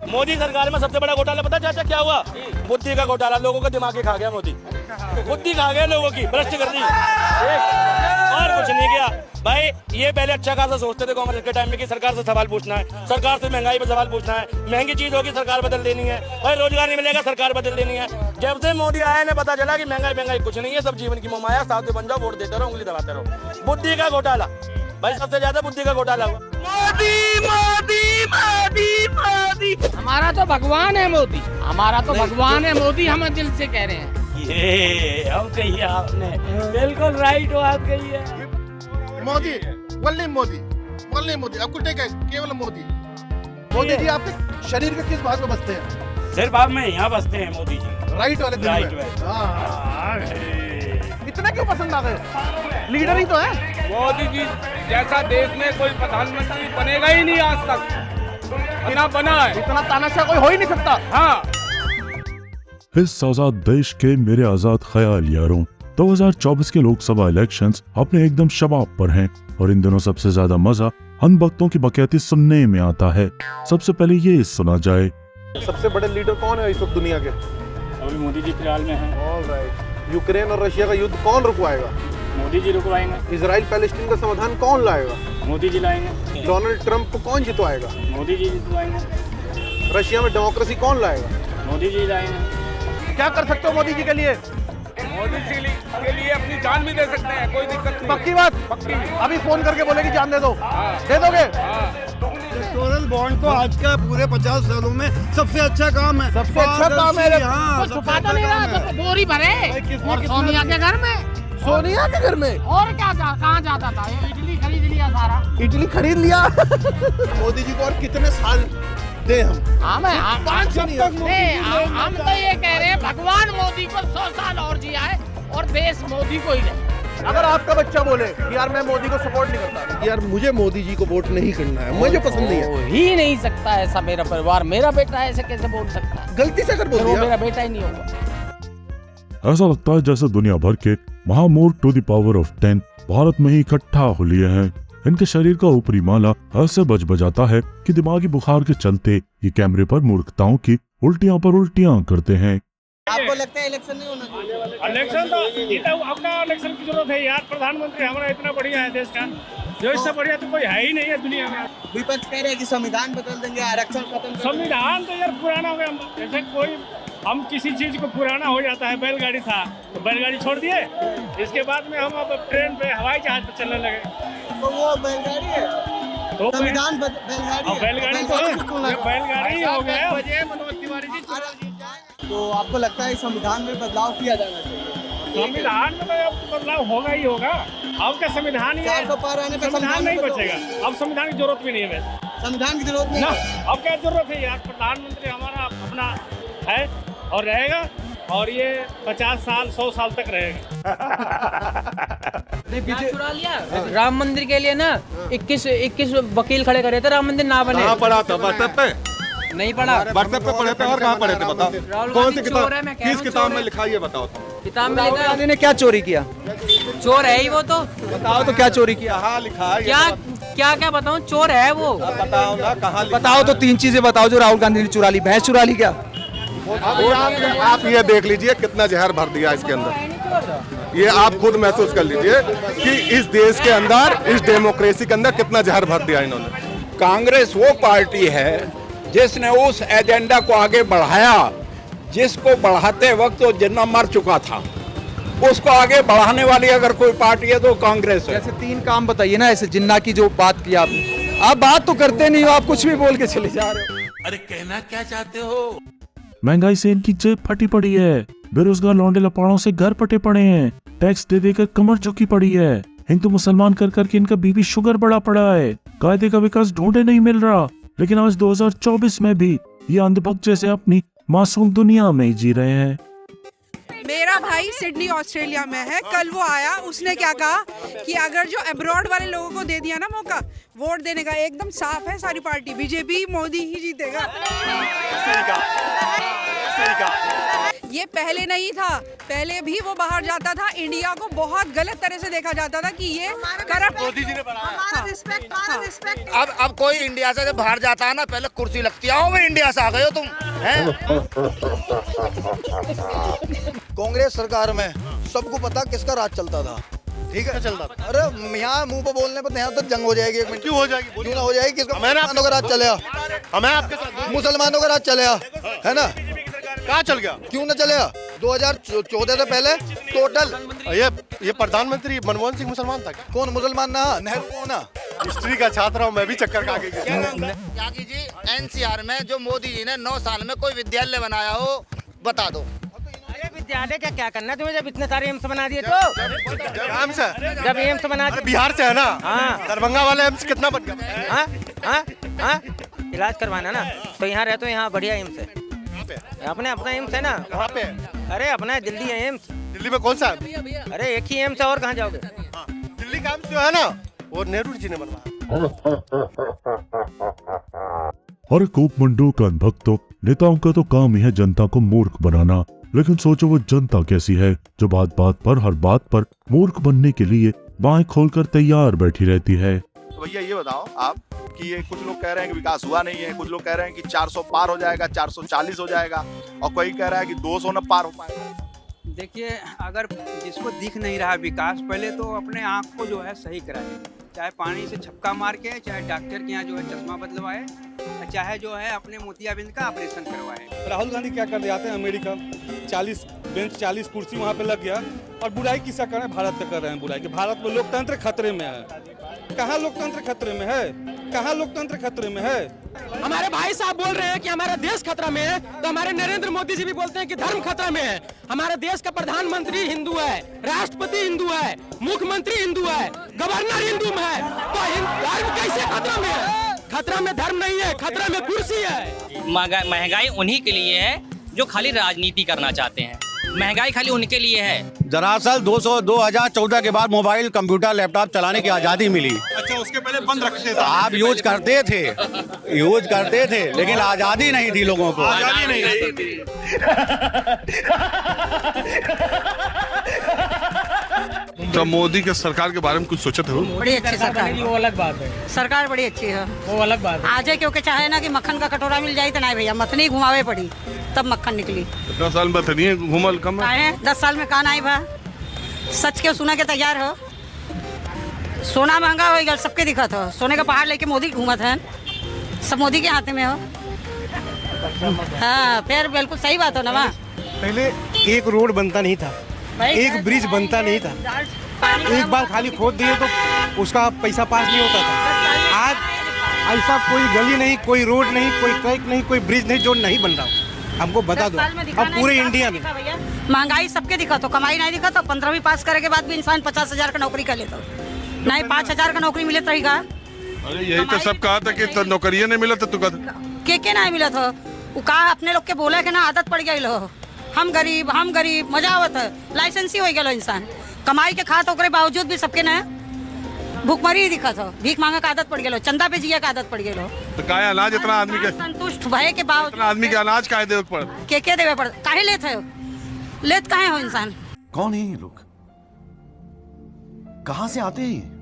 मोदी सरकार में सबसे बड़ा घोटाला पता चाचा क्या हुआ? बुद्धि का घोटाला। लोगों का दिमाग ही खा गया मोदी, बुद्धि खा गया लोगों की, भ्रष्ट कर दी और कुछ नहीं किया। भाई ये पहले अच्छा खासा सोचते थे कांग्रेस के टाइम में कि सरकार से सवाल पूछना है, सरकार से महंगाई पर सवाल पूछना है, महंगी चीज होगी सरकार बदल देनी है, भाई रोजगार नहीं मिलेगा सरकार बदल देनी है। जब से मोदी आया ने पता चला कि महंगाई कुछ नहीं है, सब जीवन की मोमाया, साथ बन जाओ, वोट देते रहो, उंगली दबाते रहो। बुद्धि का घोटाला भाई, सबसे ज्यादा बुद्धि का घोटाला हुआ। मोदी मोदी मोदी मोदी हमारा तो भगवान है मोदी, हमारा तो भगवान है मोदी, हम दिल से कह रहे हैं। ये हम कही आपने बिल्कुल राइट बात कही है। मोदी वल्ली मोदी वल्ली मोदी, आपको टेक है केवल मोदी। मोदी जी आपके शरीर के किस भाग में बसते हैं? सिर्फ आप में यहाँ बसते हैं मोदी जी, राइट वाले दिल राइट में। में। इतना क्यों पसंद आ गए? लीडर ही तो है। मोदी जी जैसा देश में कोई प्रधानमंत्री बनेगा ही नहीं आज तक, बिना बना है। इतना तानाशाह कोई हो ही नहीं सकता। हाँ, इस आजाद देश के मेरे आजाद ख्याल यारों, 2024 के लोकसभा इलेक्शंस अपने एकदम शबाब पर हैं और इन दिनों सबसे ज्यादा मजा हम वक्तों की बकैती सुनने में आता है। सबसे पहले ये सुना जाए, सबसे बड़े लीडर कौन है इस वक्त दुनिया के? अभी मोदी जी फिलहाल में हैं। ऑलराइट। यूक्रेन और रशिया का युद्ध कौन रुकवाएगा? मोदी जी रुकवाएंगे। इजराइल पैलेस्टीन का समाधान कौन लाएगा? मोदी जी लाएंगे। डोनाल्ड ट्रंप को कौन जितवाएगा? मोदी जी जितवाएंगे। रशिया में डेमोक्रेसी कौन लाएगा? मोदी जी लाएंगे। क्या कर सकते हो मोदी जी के लिए? मोदी जी के लिए अपनी जान भी दे सकते हैं, कोई दिक्कत नहीं। पक्की बात? पक्की। अभी फोन करके बोले कि जान दे दो, दे दोगे? इलेक्टोरल बॉन्ड तो आज का पूरे 50 सालों में सबसे अच्छा काम है। सबसे अच्छा काम है। हाँ, छुपा तो नहीं रहा, तो बोरी भरे और सोनिया के घर में, सोनिया के घर में और क्या कहाँ जाता था? इडली खरीद लिया सारा, इडली खरीद लिया। मोदी जी को और कितने साल दे हम? हम तो ये कह रहे हैं भगवान मोदी को 100 साल और जिया है और देश मोदी को ही रहे। अगर आपका बच्चा बोले कि यार मैं मोदी को सपोर्ट नहीं करता, यार मुझे मोदी जी को वोट नहीं करना है, मुझे पसंद नहीं है, हो ही नहीं सकता ऐसा। मेरा परिवार, मेरा बेटा ऐसे कैसे बोल सकता है? गलती से अगर बोल वो दिया मेरा बेटा ही नहीं होगा। ऐसा लगता है जैसे दुनिया भर के महामूर to the power of 10 Bharat में ही इकट्ठा हो लिए हैं। इनके शरीर का ऊपरी माला ऐसे बजाता है कि दिमागी बुखार के चलते ये कैमरे पर मूर्खताओं की उल्टियां पर उल्टियां करते हैं। आपको लगता है इलेक्शन नहीं होना चाहिए? इलेक्शन तो जीता हुआ, अब क्या इलेक्शन की जरूरत है यार? प्रधानमंत्री हमारा इतना बढ़िया है देश का, जो इससे बढ़िया तो कोई है ही नहीं है दुनिया में। विपक्ष कह रहे हैं कि संविधान बदल देंगे, आरक्षण खत्म कर देंगे। संविधान तो यार पुराना हो गया। जैसे कोई हम किसी चीज को पुराना हो जाता है, बैलगाड़ी था तो बैलगाड़ी छोड़ दिए, इसके बाद में हम अब ट्रेन पे, हवाई जहाज पे चलने लगे। तो वो बैलगाड़ी है, तो संविधान बैलगाड़ी है। बैलगाड़ी तो बैलगाड़ी हो गया। तो आपको लगता है संविधान में बदलाव किया जाना चाहिए? संविधान में तो अब बदलाव होगा ही होगा। अब का संविधान ही है, 400 पार आने पे संविधान नहीं बचेगा। अब संविधान की जरूरत भी नहीं है वैसे। संविधान की जरूरत नहीं ना, है। अब क्या जरूरत है यार? प्रधानमंत्री हमारा अपना है और रहेगा, और ये 50 साल 100 साल तक रहेगा। चुरा लिया राम मंदिर के लिए ना। 21 वकील खड़े करे थे राम मंदिर ना बने। कहाँ पढ़ा था? व्हाट्सएप पे नहीं पढ़ा। व्हाट्सएप पे पढ़े थे और कहाँ पढ़े थे बताओ? राहुल कौन गांधी सी चोर है, किताब, मैं कह रहा किस हूँ किताब चोर में है। लिखा है ये बताओ? किताब में लिखा है ने क्या चोरी किया? चोर है ही वो तो। बताओ तो क्या चोरी किया? हाँ लिखा है। क्या क्या क्या बताऊँ? चोर है वो। बताओ ना कहाँ लिखा? बताओ तो 3 चीजें बताओ जो राहुल गांधी ने चुरा ली। भैंस चुरा ली क्या? आप ये देख लीजिए कितना जहर भर दिया इसके अंदर। ये आप खुद महसूस कर लीजिए कि इस देश के अंदर, इस डेमोक्रेसी के अंदर कितना जहर भर दिया इन्होंने। कांग्रेस वो पार्टी है जिसने उस एजेंडा को आगे बढ़ाया जिसको बढ़ाते वक्त वो जिन्ना मर चुका था। उसको आगे बढ़ाने वाली अगर कोई पार्टी है तो कांग्रेस है। जैसे 3 काम बताइए ना, ऐसे जिन्ना की जो बात की आपने। आप बात तो करते नहीं हो, आप कुछ भी बोल के चले जा रहे हो। अरे कहना क्या चाहते हो? महंगाई से इनकी जेब फटी पड़ी है, बेरोजगार लौंडे लपाड़ों से घर पटे पड़े हैं, टैक्स दे देकर कमर झुकी पड़ी है, हिंदू मुसलमान कर करके इनका बीबी शुगर बढ़ा पड़ा है, कायदे का विकास ढूंढे नहीं मिल रहा। लेकिन आज 2024 में भी ये अंधभक्त जैसे अपनी मासूम दुनिया में ही जी रहे हैं। मेरा भाई सिडनी ऑस्ट्रेलिया में है। कल वो आया, उसने क्या कहा कि अगर जो अब्रॉड वाले लोगों को दे दिया ना मौका वोट देने का, एकदम साफ है सारी पार्टी बीजेपी, मोदी ही जीतेगा। ये पहले नहीं था, पहले भी वो बाहर जाता था, इंडिया को बहुत गलत तरह से देखा जाता था कि ये करप्ट। मोदी जी ने बनाया। रिस्पेक्ट अब कोई इंडिया से जब बाहर जाता है ना, पहले कुर्सी लगती है, आओ मैं इंडिया से आ गए हो तुम, हैं? कांग्रेस सरकार में सबको पता किसका राज चलता था, ठीक है चलता था। अरे यहाँ मुंह पे बोलने पर यहाँ तक जंग हो जाएगी, एक मिनट क्यों हो जाएगी? क्यों ना हो जाएगी? किसका मुसलमानों का राज चलेगा, हमें आपके साथ मुसलमानों का राज चलेगा, है ना? कहाँ चल गया? क्यों ना चलेगा? 2014 से पहले टोटल ये प्रधानमंत्री मनमोहन सिंह मुसलमान था क्या? कौन मुसलमान ना? नेहरू कौन ना? हिस्ट्री का छात्र हूँ मैं भी, चक्कर खा के गया। त्यागी जी, एनसीआर में जो मोदी जी ने 9 साल में कोई विद्यालय बनाया हो, बता दो। अरे विद्यालय का क्या करना तुम्हें, जब इतने सारे एम्स बना दिए तो? एम्स है? जब एम्स बना दिए, बिहार से है ना? हाँ। दरभंगा वाले एम्स कितना बन गया? हाँ इलाज करवाना ना, तो यहाँ रहते हो, यहाँ बढ़िया एम्स है, अपने अपना एम्स है ना। कहाँ पे? अरे अपना दिल्ली है एम्स। दिल्ली में कौन सा है? अरे एक ही एम्स है, और कहाँ जाओगे? दिल्ली का एम्स जो है ना, वो नेहरू जी ने बनवाया। और कूप मंडू का भक्त तो नेताओं का तो काम ही है जनता को मूर्ख बनाना, लेकिन सोचो वो जनता कैसी है जो बात बात पर, हर बात पर मूर्ख बनने के लिए बाएं खोलकर तैयार बैठी रहती है। तो भैया ये बताओ आप कि ये कुछ लोग कह रहे हैं कि विकास हुआ नहीं है, कुछ लोग कह रहे हैं कि 400 पार हो जाएगा, 440 हो जाएगा, और कोई कह रहा है कि 200 न पार हो पाएगा। देखिए, अगर जिसको दिख नहीं रहा विकास, पहले तो अपने आँख को जो है सही कराए, चाहे पानी से छपका मार के, चाहे डॉक्टर के यहाँ जो है चश्मा बदलवाए, चाहे जो है अपने मोतियाबिंद का ऑपरेशन करवाए। राहुल गांधी क्या कर जाते हैं अमेरिका, 40 कुर्सी वहाँ पे लग गया, और बुराई किसा कर रहे हैं? भारत का कर रहे हैं बुराई, कि भारत में लोकतंत्र खतरे में है। कहाँ लोकतंत्र खतरे में है? कहाँ लोकतंत्र खतरे में है? हमारे भाई साहब बोल रहे हैं कि हमारा देश खतरा में है, तो हमारे नरेंद्र मोदी जी भी बोलते हैं कि धर्म खतरा में है। हमारे देश का प्रधानमंत्री हिंदू है, राष्ट्रपति हिंदू है, मुख्यमंत्री हिंदू है, गवर्नर हिंदू में है, तो धर्म कैसे खतरा में है? खतरा में धर्म नहीं है, खतरा में कुर्सी है। महंगाई उन्हीं के लिए है जो खाली राजनीति करना चाहते हैं, महंगाई खाली उनके लिए है। दरअसल 2014 के बाद मोबाइल, कंप्यूटर, लैपटॉप चलाने की आज़ादी मिली। अच्छा, उसके पहले बंद रखते थे आप यूज करते थे, लेकिन आज़ादी नहीं थी लोगों को। आजादी नहीं थी। तो मोदी के सरकार के बारे में कुछ सोचते हो? बड़ी अच्छी सरकार, वो अलग बात है। सरकार बड़ी अच्छी है, वो अलग बात है। आज क्योंकि चाहे ना कि मक्खन का कटोरा मिल जाए तो नहीं भैया, मथनी घुमावे पड़ी तब मक्खन निकली। 10 साल में मथनी घूमल कम है। 10 साल में कान आई भा, सच के सुना के तैयार हो। सोना महंगा हो गया, सबके दिखा था, सोने का पहाड़ लेके मोदी घूमत है, सब मोदी के हाथ में हो। हाँ, फिर बिल्कुल सही बात हो ना। वहाँ पहले एक रोड बनता नहीं था, एक ब्रिज बनता नहीं था, एक बार खाली खोद दिए तो उसका पैसा पास नहीं होता था। आज ऐसा कोई गली नहीं, कोई रोड नहीं, कोई ट्रैक नहीं, कोई ब्रिज नहीं जो नहीं बन रहा। हमको बता दो, अब पूरे इंडिया में महंगाई सबके दिखा तो, कमाई नहीं दिखा तो। 15वीं पास करे के बाद भी इंसान 50,000 का नौकरी कर लेता, नहीं 5,000 का नौकरी मिले रहेगा। अरे यही तो सब कहा था कि नौकरियां नहीं मिला था, तो के नहीं मिला था। वो कहा अपने लोग के बोले के ना, आदत पड़ गई लो, हम गरीब मजा आवत है, लाइसेंस ही हो गया इंसान कमाई के खाता, ओकरे बावजूद भी सबके ना भूखमरी ही दिखा था, भीख मांगे का आदत पड़ गया, चंदा पे जिया का आदत पड़ गया। तो काहे अनाज इतना आदमी के संतुष्ट भय के बावजूद आदमी के अनाज काहे देवे पड़ के देवे पड़, काहे लेते हो, लेत काहे हो इंसान? कौन है ये लोग, कहाँ से आते हैं?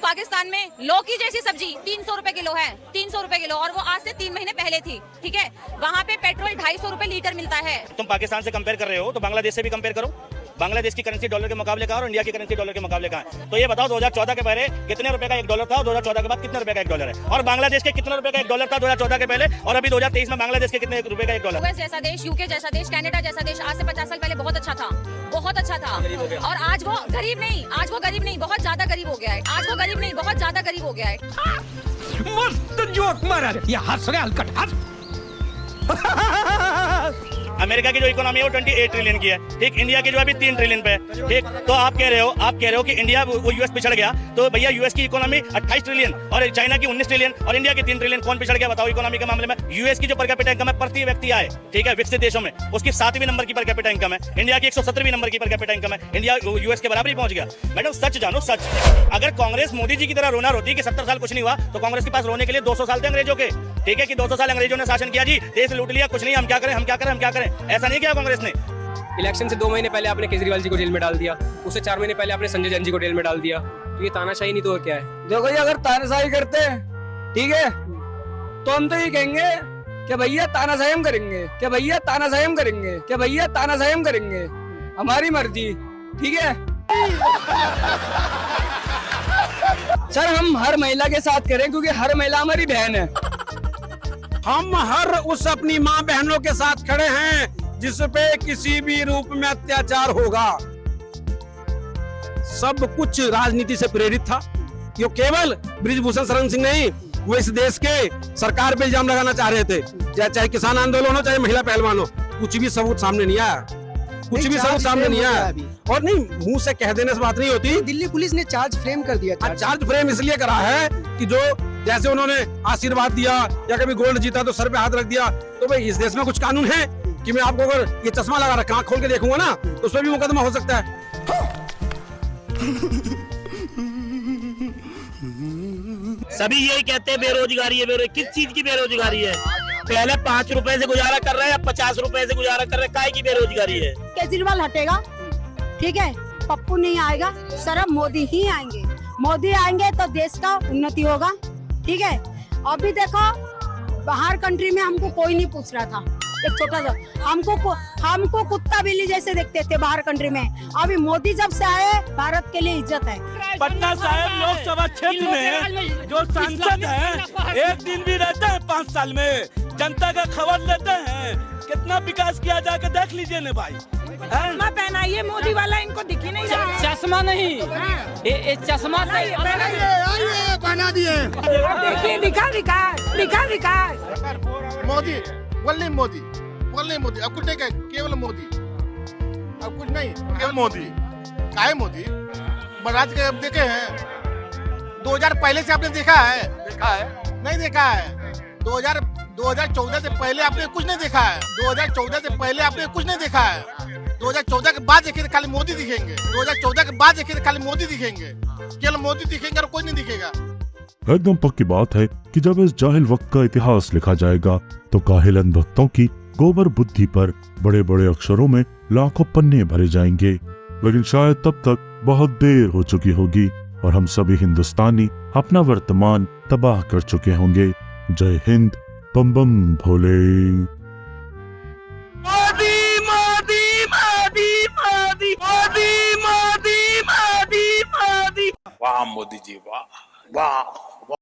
पाकिस्तान में लौकी जैसी सब्जी 300 रुपए किलो है, 300 रुपए किलो, और वो आज से 3 महीने पहले थी। ठीक है, वहाँ पे पेट्रोल 250 रुपए लीटर मिलता है। तुम पाकिस्तान से कंपेयर कर रहे हो तो बांग्लादेश से भी कंपेयर करो। बांग्लादेश की करेंसी डॉलर के मुकाबले कहाँ और इंडिया की करेंसी डॉलर के मुकाबले कहाँ? तो ये बताओ 2014 के पहले कितने रुपए का $1 था और 2014 के बाद कितने रुपए का $1 है? और बांग्लादेश के कितने रुपए का $1 था 2014 के पहले, और अभी 2023 में बांग्लादेश के कितने रुपए का $1? यूएस जैसा देश, यूके जैसा देश, कनाडा जैसा देश आज से 50 साल पहले बहुत अच्छा था, बहुत अच्छा था। और आज वो गरीब नहीं, बहुत ज्यादा गरीब हो गया है। आज वो गरीब नहीं, बहुत ज्यादा गरीब हो गया है। मस्त जोक मारा रे, ये हंस रहे हलकट हंस। अमेरिका की जो इकोनॉमी है वो 28 ट्रिलियन की है, ठीक। इंडिया की जो अभी 3 ट्रिलियन पे है, ठीक। तो आप कह रहे हो कि इंडिया वो यूएस पिछड़ गया, तो भैया यूएस की इकोनॉमी 28 ट्रिलियन और चाइना की 19 ट्रिलियन और इंडिया की 3 ट्रिलियन, कौन पिछड़ गया बताओ इकोनॉमी के मामले में? यूएस की जो पर कैपिटा इनकम है प्रति व्यक्ति आए, ठीक है, विकसित देशों में उसकी 7वीं नंबर की पर कैपिटा इनकम है, इंडिया की 117वीं नंबर की पर कैपिटा इनकम है, इंडिया यूएस के बराबर ही पहुंच गया। मैडम सच जानो, सच। अगर कांग्रेस मोदी जी की तरह रोना रोती कि 70 साल कुछ नहीं हुआ, तो कांग्रेस के पास रोने के लिए 200 साल थे अंग्रेजों के, ठीक है, कि 200 साल अंग्रेजों ने शासन किया जी, देश लूट लिया, कुछ नहीं, हम क्या करें। ऐसा नहीं किया कांग्रेस ने। इलेक्शन से 2 महीने पहले आपने केजरीवाल जी को जेल में डाल दिया, उससे 4 महीने पहले आपने संजय जैन जी को जेल में डाल दिया। तो ये तानाशाही नहीं तो और क्या है? देखो ये अगर तानाशाही करते हैं, ठीक है, तो हम तो ये कहेंगे कि भैया तानाशाही हम करेंगे, कि भैया तानाशाही हम करेंगे, कि भैया तानाशाही हम करेंगे, हमारी मर्जी, ठीक है। सर हम हर महिला के साथ करें क्योंकि हर महिला हमारी बहन है। हम हर उस अपनी माँ बहनों के साथ खड़े हैं जिस पे किसी भी रूप में अत्याचार होगा। सब कुछ राजनीति से प्रेरित था। ये केवल बृजभूषण शरण सिंह नहीं, वो इस देश के सरकार पे इल्जाम लगाना चाह रहे थे, चाहे किसान आंदोलन हो चाहे महिला पहलवान हो, कुछ भी सबूत सामने नहीं आया, कुछ भी सबूत सामने नहीं आया। और नहीं, मुंह से कह देने से बात नहीं होती। दिल्ली पुलिस ने चार्ज फ्रेम कर दिया। चार्ज फ्रेम इसलिए करा है कि जो जैसे उन्होंने आशीर्वाद दिया या कभी गोल्ड जीता तो सर पे हाथ रख दिया, तो भाई इस देश में कुछ कानून है कि मैं आपको अगर ये चश्मा लगा रखा आँख खोल के देखूंगा ना तो उसमें भी मुकदमा हो सकता है। सभी यही कहते हैं बेरोजगारी है, किस चीज की बेरोजगारी है? पहले 5 रुपए से गुजारा कर रहे हैं, अब 50 रुपए से गुजारा कर रहे हैं, काहे की बेरोजगारी है? केजरीवाल हटेगा, ठीक है, पप्पू नहीं आएगा, सिर्फ मोदी ही आएंगे। मोदी आएंगे तो देश का उन्नति होगा, ठीक है। अभी देखो बाहर कंट्री में हमको कोई नहीं पूछ रहा था, एक छोटा सा हमको कुत्ता बिल्ली जैसे देखते थे बाहर कंट्री में। अभी मोदी जब से आए, भारत के लिए इज्जत है। पटना साहिब लोकसभा क्षेत्र में जो सांसद हैं, एक दिन भी रहते हैं 5 साल में, जनता का खबर लेते हैं, कितना विकास किया जाके देख लीजिए ने भाई। चश्मा पहनाइए, मोदी वाला इनको दिख ही नहीं रहा। चश्मा नहीं, ये चश्मा बना दिए। देखिए दिखा विकास। मोदी वल्ली मोदी, वल्ली मोदी, अब कुछ नहीं कहे, केवल मोदी, अब कुछ नहीं, केवल मोदी। काहे मोदी? बरात के अब देखे हैं 2000 पहले से आपने देखा है? नहीं देखा है। 2014 से पहले आपने कुछ नहीं देखा है। 2014 से पहले आपने कुछ नहीं देखा है। 2014 के बाद देखिए खाली मोदी दिखेंगे। 2014 के बाद देखिए खाली मोदी दिखेंगे, केवल मोदी दिखेंगे और कोई नहीं दिखेगा। एकदम पक्की बात है कि जब इस जाहिल वक्त का इतिहास लिखा जाएगा तो काहिल अंधभक्तों की गोबर बुद्धि पर बड़े बड़े अक्षरों में लाखों पन्ने भरे जाएंगे। लेकिन शायद तब तक बहुत देर हो चुकी होगी और हम सभी हिंदुस्तानी अपना वर्तमान तबाह कर चुके होंगे। जय हिंद, बम बम भोले। मोदी मोदी मोदी मोदी मोदी मोदी मोदी मोदी। वाह मोदी जी वाह वाह।